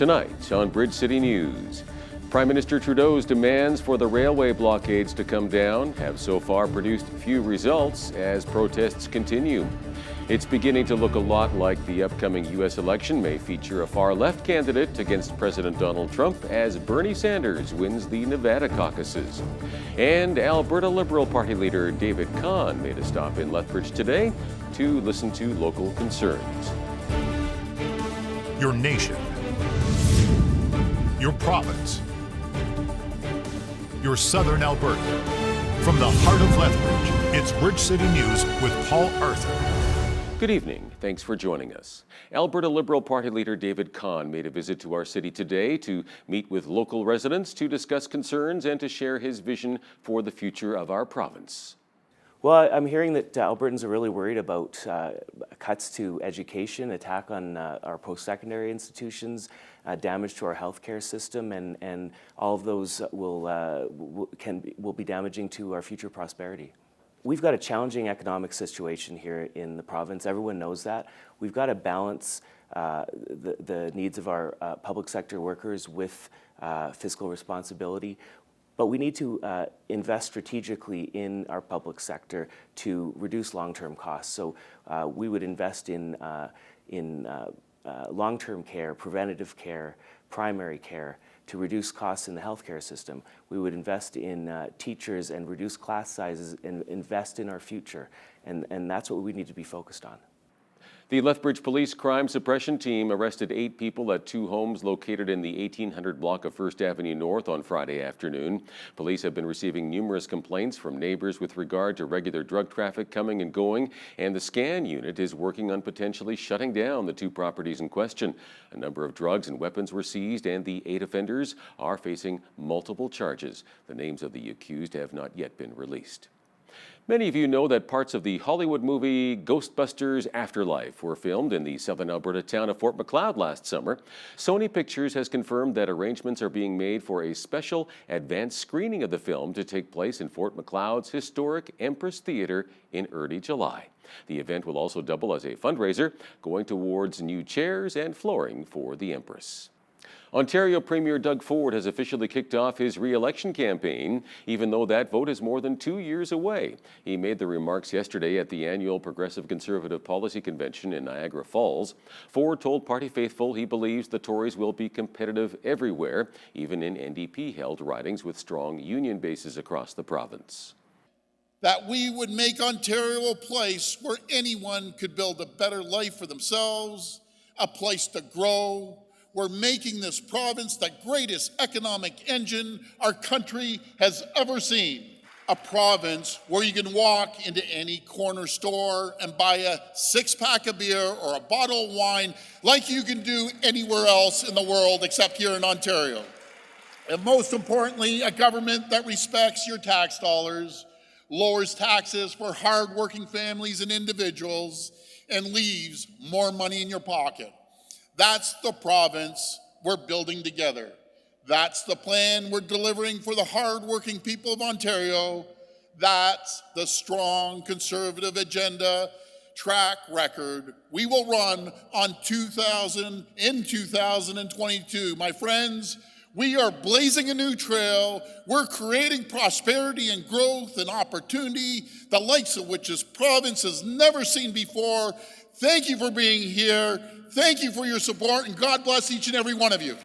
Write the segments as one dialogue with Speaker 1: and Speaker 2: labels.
Speaker 1: Tonight on Bridge City News, Prime Minister Trudeau's demands for the railway blockades to come down have so far produced few results as protests continue. It's beginning to look a lot like the upcoming U.S. election may feature a far-left candidate against President Donald Trump as Bernie Sanders wins the Nevada caucuses. And Alberta Liberal Party leader David Kahn made a stop in Lethbridge today to listen to local concerns.
Speaker 2: Your nation, your province, your southern Alberta. From the heart of Lethbridge, it's Bridge City News with Paul Arthur.
Speaker 1: Good evening. Thanks for joining us. Alberta Liberal Party leader David Kahn made a visit to our city today to meet with local residents to discuss concerns and to share his vision for the future of our province.
Speaker 3: Well, I'm hearing that Albertans are really worried about cuts to education, attack on our post-secondary institutions, damage to our healthcare system, and all of those will be damaging to our future prosperity. We've got a challenging economic situation here in the province. Everyone knows that. We've got to balance the needs of our public sector workers with fiscal responsibility. But we need to invest strategically in our public sector to reduce long-term costs. So we would invest in long-term care, preventative care, primary care to reduce costs in the healthcare system. We would invest in teachers and reduce class sizes and invest in our future. And that's what we need to be focused on.
Speaker 1: The Lethbridge Police Crime Suppression Team arrested 8 people at 2 homes located in the 1800 block of 1st Avenue North on Friday afternoon. Police have been receiving numerous complaints from neighbors with regard to regular drug traffic coming and going, and the SCAN unit is working on potentially shutting down the 2 properties in question. A number of drugs and weapons were seized, and the 8 offenders are facing multiple charges. The names of the accused have not yet been released. Many of you know that parts of the Hollywood movie Ghostbusters Afterlife were filmed in the southern Alberta town of Fort Macleod last summer. Sony Pictures has confirmed that arrangements are being made for a special advanced screening of the film to take place in Fort Macleod's historic Empress Theatre in early July. The event will also double as a fundraiser, going towards new chairs and flooring for the Empress. Ontario Premier Doug Ford has officially kicked off his re-election campaign, even though that vote is more than 2 years away. He made the remarks yesterday at the annual Progressive Conservative Policy Convention in Niagara Falls. Ford told party faithful he believes the Tories will be competitive everywhere, even in NDP-held ridings with strong union bases across the province.
Speaker 4: That we would make Ontario a place where anyone could build a better life for themselves, a place to grow. We're making this province the greatest economic engine our country has ever seen. A province where you can walk into any corner store and buy a 6-pack of beer or a bottle of wine like you can do anywhere else in the world except here in Ontario. And most importantly, a government that respects your tax dollars, lowers taxes for hard-working families and individuals, and leaves more money in your pocket. That's the province we're building together. That's the plan we're delivering for the hard-working people of Ontario. That's the strong Conservative agenda track record we will run on 2022. My friends, we are blazing a new trail. We're creating prosperity and growth and opportunity, the likes of which this province has never seen before. Thank you for being here. Thank you for your support, and God bless each and every one of you.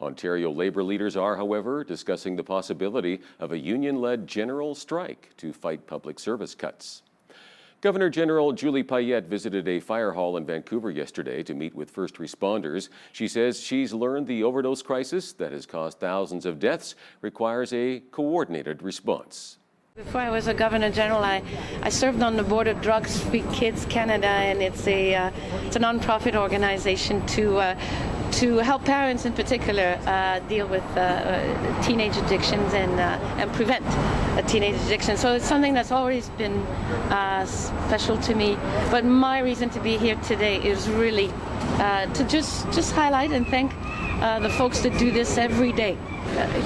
Speaker 1: Ontario Labour leaders are, however, discussing the possibility of a union-led general strike to fight public service cuts. Governor General Julie Payette visited a fire hall in Vancouver yesterday to meet with first responders. She says she's learned the overdose crisis that has caused thousands of deaths requires a coordinated response.
Speaker 5: Before I was a Governor General, I served on the board of Drugs Free Kids Canada, and it's a non-profit organization to help parents in particular deal with teenage addictions and prevent a teenage addiction. So it's something that's always been special to me. But my reason to be here today is really to just highlight and thank the folks that do this every day.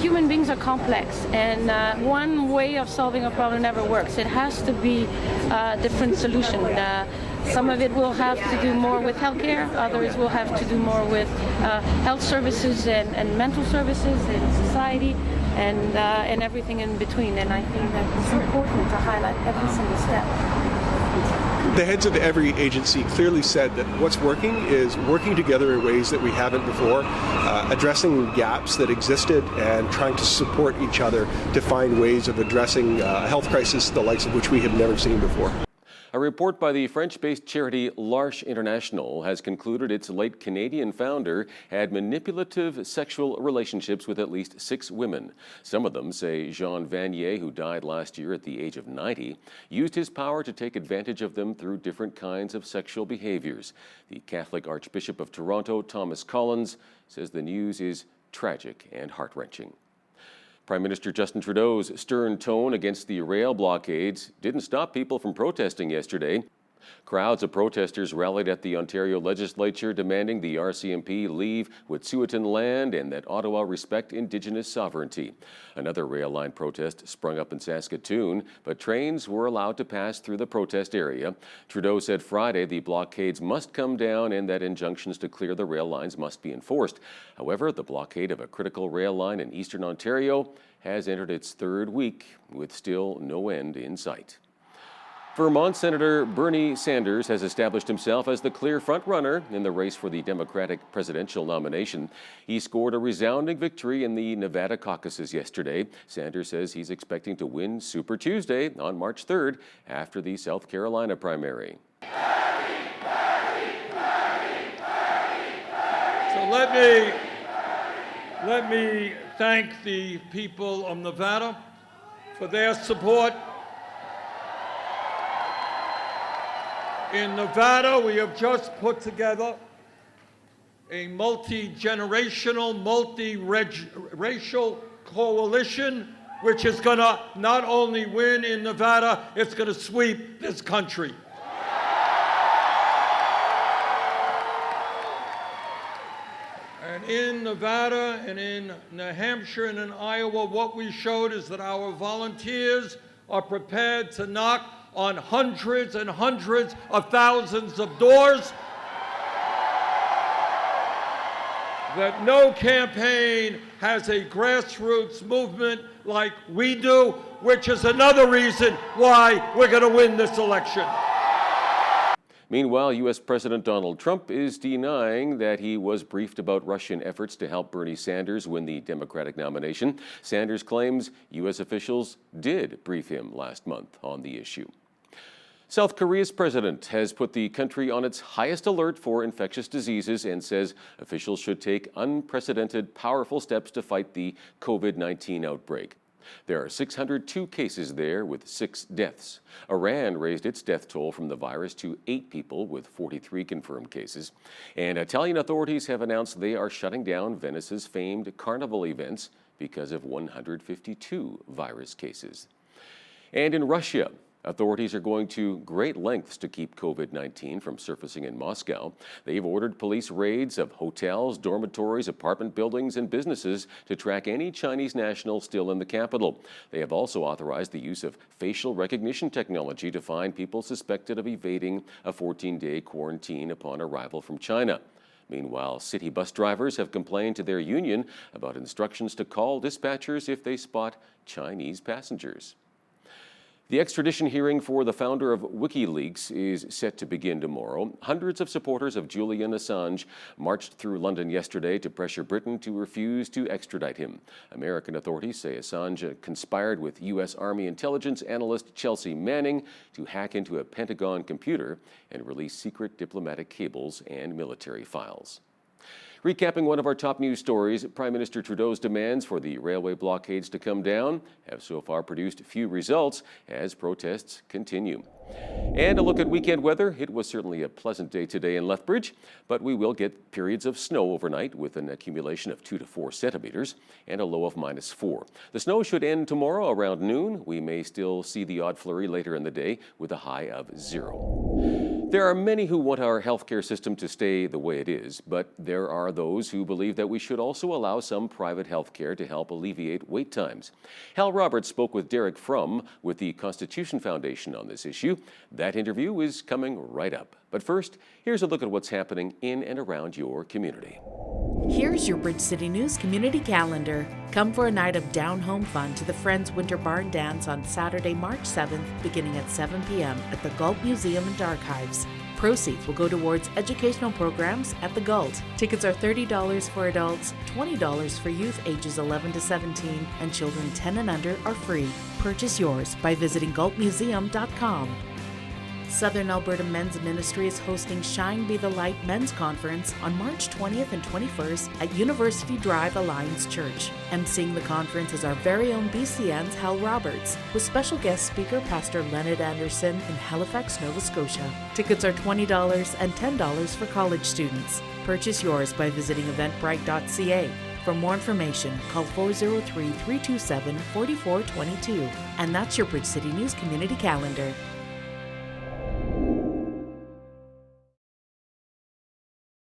Speaker 5: Human beings are complex, and one way of solving a problem never works. It has to be a different solution. Some of it will have to do more with healthcare, others will have to do more with health services and mental services and society and everything in between. And I think that it's important to highlight every single step.
Speaker 6: The heads of every agency clearly said that what's working is working together in ways that we haven't before, addressing gaps that existed and trying to support each other to find ways of addressing a health crisis the likes of which we have never seen before.
Speaker 1: A report by the French-based charity L'Arche International has concluded its late Canadian founder had manipulative sexual relationships with at least 6 women. Some of them say Jean Vanier, who died last year at the age of 90, used his power to take advantage of them through different kinds of sexual behaviors. The Catholic Archbishop of Toronto, Thomas Collins, says the news is tragic and heart-wrenching. Prime Minister Justin Trudeau's stern tone against the rail blockades didn't stop people from protesting yesterday. Crowds of protesters rallied at the Ontario legislature demanding the RCMP leave Wet'suwet'en land and that Ottawa respect Indigenous sovereignty. Another rail line protest sprung up in Saskatoon, but trains were allowed to pass through the protest area. Trudeau said Friday the blockades must come down and that injunctions to clear the rail lines must be enforced. However, the blockade of a critical rail line in eastern Ontario has entered its 3rd week with still no end in sight. Vermont Senator Bernie Sanders has established himself as the clear front-runner in the race for the Democratic presidential nomination. He scored a resounding victory in the Nevada caucuses yesterday. Sanders says he's expecting to win Super Tuesday on March 3rd after the South Carolina primary.
Speaker 7: So let me thank the people of Nevada for their support. In Nevada, we have just put together a multi-generational, multi-racial coalition, which is going to not only win in Nevada, it's going to sweep this country. And in Nevada and in New Hampshire and in Iowa, what we showed is that our volunteers are prepared to knock on hundreds and hundreds of thousands of doors, that no campaign has a grassroots movement like we do, which is another reason why we're going to win this election.
Speaker 1: Meanwhile, U.S. President Donald Trump is denying that he was briefed about Russian efforts to help Bernie Sanders win the Democratic nomination. Sanders claims U.S. officials did brief him last month on the issue. South Korea's president has put the country on its highest alert for infectious diseases and says officials should take unprecedented, powerful steps to fight the COVID-19 outbreak. There are 602 cases there with 6 deaths. Iran raised its death toll from the virus to 8 people with 43 confirmed cases. And Italian authorities have announced they are shutting down Venice's famed carnival events because of 152 virus cases. And in Russia, authorities are going to great lengths to keep COVID-19 from surfacing in Moscow. They've ordered police raids of hotels, dormitories, apartment buildings, and businesses to track any Chinese nationals still in the capital. They have also authorized the use of facial recognition technology to find people suspected of evading a 14-day quarantine upon arrival from China. Meanwhile, city bus drivers have complained to their union about instructions to call dispatchers if they spot Chinese passengers. The extradition hearing for the founder of WikiLeaks is set to begin tomorrow. Hundreds of supporters of Julian Assange marched through London yesterday to pressure Britain to refuse to extradite him. American authorities say Assange conspired with U.S. Army intelligence analyst Chelsea Manning to hack into a Pentagon computer and release secret diplomatic cables and military files. Recapping one of our top news stories, Prime Minister Trudeau's demands for the railway blockades to come down have so far produced few results as protests continue. And a look at weekend weather. It was certainly a pleasant day today in Lethbridge, but we will get periods of snow overnight with an accumulation of 2 to 4 centimeters and a low of -4. The snow should end tomorrow around noon. We may still see the odd flurry later in the day with a high of 0. There are many who want our healthcare system to stay the way it is, but there are those who believe that we should also allow some private healthcare to help alleviate wait times. Hal Roberts spoke with Derek Frum with the Constitution Foundation on this issue. That interview is coming right up. But first, here's a look at what's happening in and around your community.
Speaker 8: Here's your Bridge City News community calendar. Come for a night of down-home fun to the Friends Winter Barn Dance on Saturday, March 7th, beginning at 7 p.m. at the Galt Museum and Archives. Proceeds will go towards educational programs at the Galt. Tickets are $30 for adults, $20 for youth ages 11 to 17, and children 10 and under are free. Purchase yours by visiting galtmuseum.com. Southern Alberta Men's Ministry is hosting Shine Be the Light Men's Conference on March 20th and 21st at University Drive Alliance Church. Emceeing the conference is our very own BCN's Hal Roberts, with special guest speaker Pastor Leonard Anderson in Halifax, Nova Scotia. Tickets are $20 and $10 for college students. Purchase yours by visiting eventbrite.ca. For more information, call 403-327-4422. And that's your Bridge City News Community Calendar.